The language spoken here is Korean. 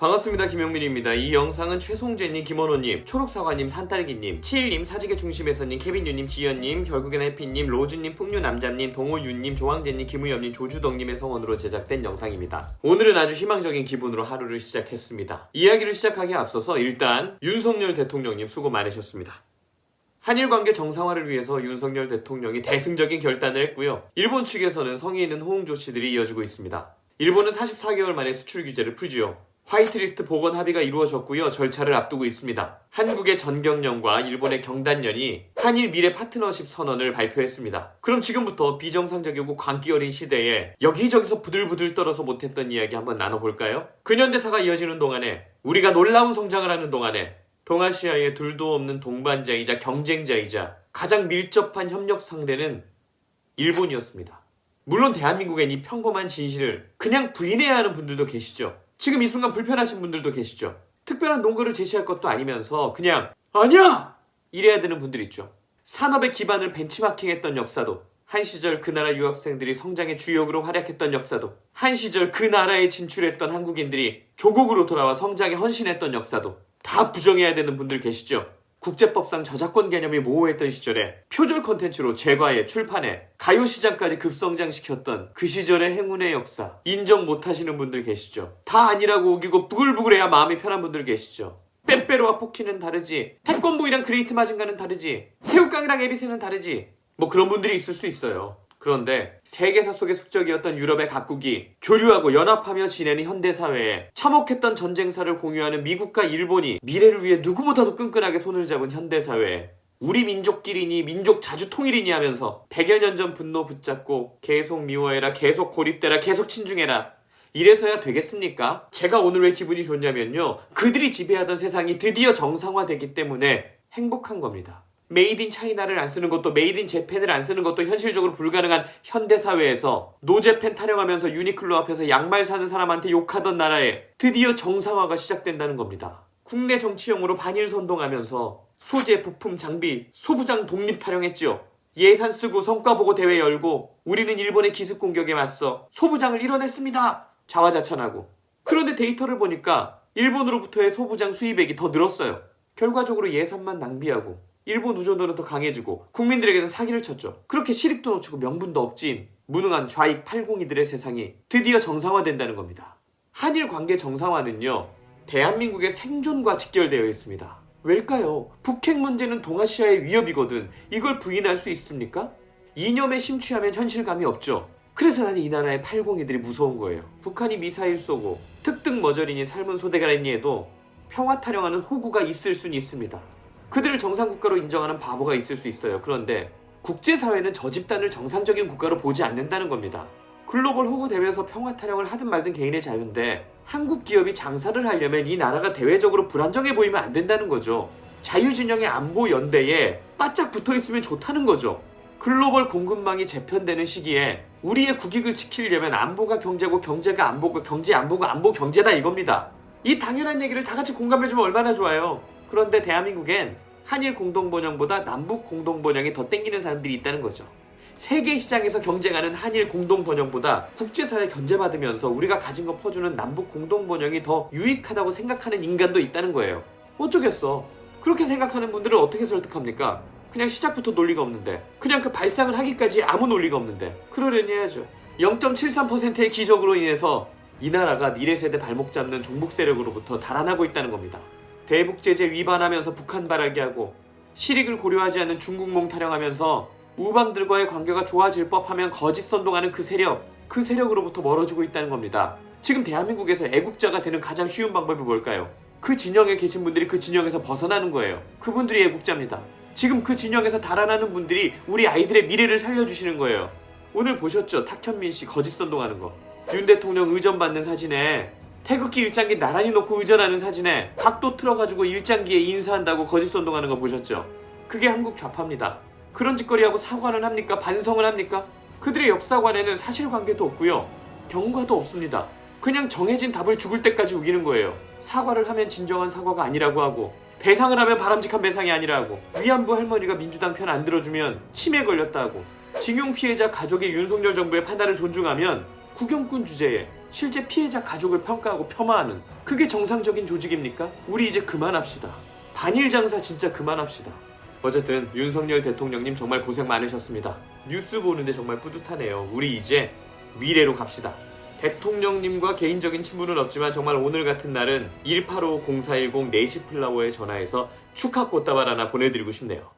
반갑습니다. 김영민입니다. 이 영상은 최송재님, 김원호님, 초록사과님, 산딸기님, 7님, 사직의 중심에서님, 케빈유님, 지연님, 결국엔 해피님, 로즈님, 풍류남잠님, 동호윤님, 조황재님, 김우엽님, 조주덕님의 성원으로 제작된 영상입니다. 오늘은 아주 희망적인 기분으로 하루를 시작했습니다. 이야기를 시작하기에 앞서서 일단 윤석열 대통령님 수고 많으셨습니다. 한일 관계 정상화를 위해서 윤석열 대통령이 대승적인 결단을 했고요. 일본 측에서는 성의 있는 호응 조치들이 이어지고 있습니다. 일본은 44개월 만에 수출 규제를 풀지요. 화이트리스트 복원 합의가 이루어졌고요. 절차를 앞두고 있습니다. 한국의 전경련과 일본의 경단련이 한일 미래 파트너십 선언을 발표했습니다. 그럼 지금부터 비정상적이고 광기 어린 시대에 여기저기서 부들부들 떨어서 못했던 이야기 한번 나눠볼까요? 근현대사가 이어지는 동안에, 우리가 놀라운 성장을 하는 동안에 동아시아의 둘도 없는 동반자이자 경쟁자이자 가장 밀접한 협력 상대는 일본이었습니다. 물론 대한민국엔 이 평범한 진실을 그냥 부인해야 하는 분들도 계시죠. 지금 이 순간 불편하신 분들도 계시죠. 특별한 논거를 제시할 것도 아니면서 그냥 아니야! 이래야 되는 분들 있죠. 산업의 기반을 벤치마킹했던 역사도, 한 시절 그 나라 유학생들이 성장의 주역으로 활약했던 역사도, 한 시절 그 나라에 진출했던 한국인들이 조국으로 돌아와 성장에 헌신했던 역사도 다 부정해야 되는 분들 계시죠. 국제법상 저작권 개념이 모호했던 시절에 표절 콘텐츠로 제과에, 출판에, 가요시장까지 급성장시켰던 그 시절의 행운의 역사 인정 못하시는 분들 계시죠. 다 아니라고 우기고 부글부글해야 마음이 편한 분들 계시죠. 빼빼로와 포키는 다르지, 태권브이랑 그레이트 마징가는 다르지, 새우깡이랑 에비새는 다르지, 뭐 그런 분들이 있을 수 있어요. 그런데 세계사 속의 숙적이었던 유럽의 각국이 교류하고 연합하며 지내는 현대사회에 참혹했던 전쟁사를 공유하는 미국과 일본이 미래를 위해 누구보다도 끈끈하게 손을 잡은 현대사회에 우리 민족끼리니 민족 자주통일이니 하면서 100여 년 전 분노 붙잡고 계속 미워해라, 계속 고립되라, 계속 친중해라, 이래서야 되겠습니까? 제가 오늘 왜 기분이 좋냐면요, 그들이 지배하던 세상이 드디어 정상화되기 때문에 행복한 겁니다. 메이드 인 차이나를 안 쓰는 것도, 메이드 인 재팬을 안 쓰는 것도 현실적으로 불가능한 현대사회에서 노재팬 타령하면서 유니클로 앞에서 양말 사는 사람한테 욕하던 나라에 드디어 정상화가 시작된다는 겁니다. 국내 정치용으로 반일 선동하면서 소재, 부품, 장비, 소부장 독립 타령했지요. 예산 쓰고 성과 보고 대회 열고 우리는 일본의 기습 공격에 맞서 소부장을 이뤄냈습니다, 자화자찬하고. 그런데 데이터를 보니까 일본으로부터의 소부장 수입액이 더 늘었어요. 결과적으로 예산만 낭비하고 일본 의존도는 더 강해지고 국민들에게는 사기를 쳤죠. 그렇게 실익도 놓치고 명분도 억지인 무능한 좌익 802들의 세상이 드디어 정상화된다는 겁니다. 한일 관계 정상화는요, 대한민국의 생존과 직결되어 있습니다. 왜일까요? 북핵 문제는 동아시아의 위협이거든. 이걸 부인할 수 있습니까? 이념에 심취하면 현실감이 없죠. 그래서 나는 이 나라의 802들이 무서운 거예요. 북한이 미사일 쏘고 특등 머저리니 삶은 소대가리니 해도 평화 타령하는 호구가 있을 수는 있습니다. 그들을 정상국가로 인정하는 바보가 있을 수 있어요. 그런데 국제사회는 저 집단을 정상적인 국가로 보지 않는다는 겁니다. 글로벌 호구 대회에서 평화 타령을 하든 말든 개인의 자유인데 한국 기업이 장사를 하려면 이 나라가 대외적으로 불안정해 보이면 안 된다는 거죠. 자유진영의 안보 연대에 바짝 붙어있으면 좋다는 거죠. 글로벌 공급망이 재편되는 시기에 우리의 국익을 지키려면 안보가 경제고 경제가 안보고 경제 안보가 안보 경제다 이겁니다. 이 당연한 얘기를 다 같이 공감해주면 얼마나 좋아요. 그런데 대한민국엔 한일 공동번영보다 남북 공동번영이 더 땡기는 사람들이 있다는 거죠. 세계 시장에서 경쟁하는 한일 공동번영보다 국제사회 견제받으면서 우리가 가진 거 퍼주는 남북 공동번영이 더 유익하다고 생각하는 인간도 있다는 거예요. 어쩌겠어. 그렇게 생각하는 분들을 어떻게 설득합니까? 그냥 시작부터 논리가 없는데, 그냥 그 발상을 하기까지 아무 논리가 없는데 그러려니 해야죠. 0.73%의 기적으로 인해서 이 나라가 미래세대 발목 잡는 종북 세력으로부터 달아나고 있다는 겁니다. 대북 제재 위반하면서 북한 바라게 하고 실익을 고려하지 않는 중국몽 타령하면서 우방들과의 관계가 좋아질 법하면 거짓 선동하는 그 세력으로부터 멀어지고 있다는 겁니다. 지금 대한민국에서 애국자가 되는 가장 쉬운 방법이 뭘까요? 그 진영에 계신 분들이 그 진영에서 벗어나는 거예요. 그분들이 애국자입니다. 지금 그 진영에서 달아나는 분들이 우리 아이들의 미래를 살려주시는 거예요. 오늘 보셨죠? 탁현민 씨 거짓 선동하는 거. 윤 대통령 의전 받는 사진에 태극기 일장기 나란히 놓고 의전하는 사진에 각도 틀어가지고 일장기에 인사한다고 거짓 선동하는 거 보셨죠? 그게 한국 좌파입니다. 그런 짓거리하고 사과는 합니까? 반성을 합니까? 그들의 역사관에는 사실관계도 없고요, 경과도 없습니다. 그냥 정해진 답을 죽을 때까지 우기는 거예요. 사과를 하면 진정한 사과가 아니라고 하고, 배상을 하면 바람직한 배상이 아니라고, 위안부 할머니가 민주당 편 안 들어주면 치매 걸렸다고, 징용 피해자 가족이 윤석열 정부의 판단을 존중하면 구경꾼 주제에 실제 피해자 가족을 평가하고 폄하하는, 그게 정상적인 조직입니까? 우리 이제 그만합시다. 단일 장사 진짜 그만합시다. 어쨌든 윤석열 대통령님 정말 고생 많으셨습니다. 뉴스 보는데 정말 뿌듯하네요. 우리 이제 미래로 갑시다. 대통령님과 개인적인 친분은 없지만 정말 오늘 같은 날은 1850-0410 4시 플라워에 전화해서 축하 꽃다발 하나 보내드리고 싶네요.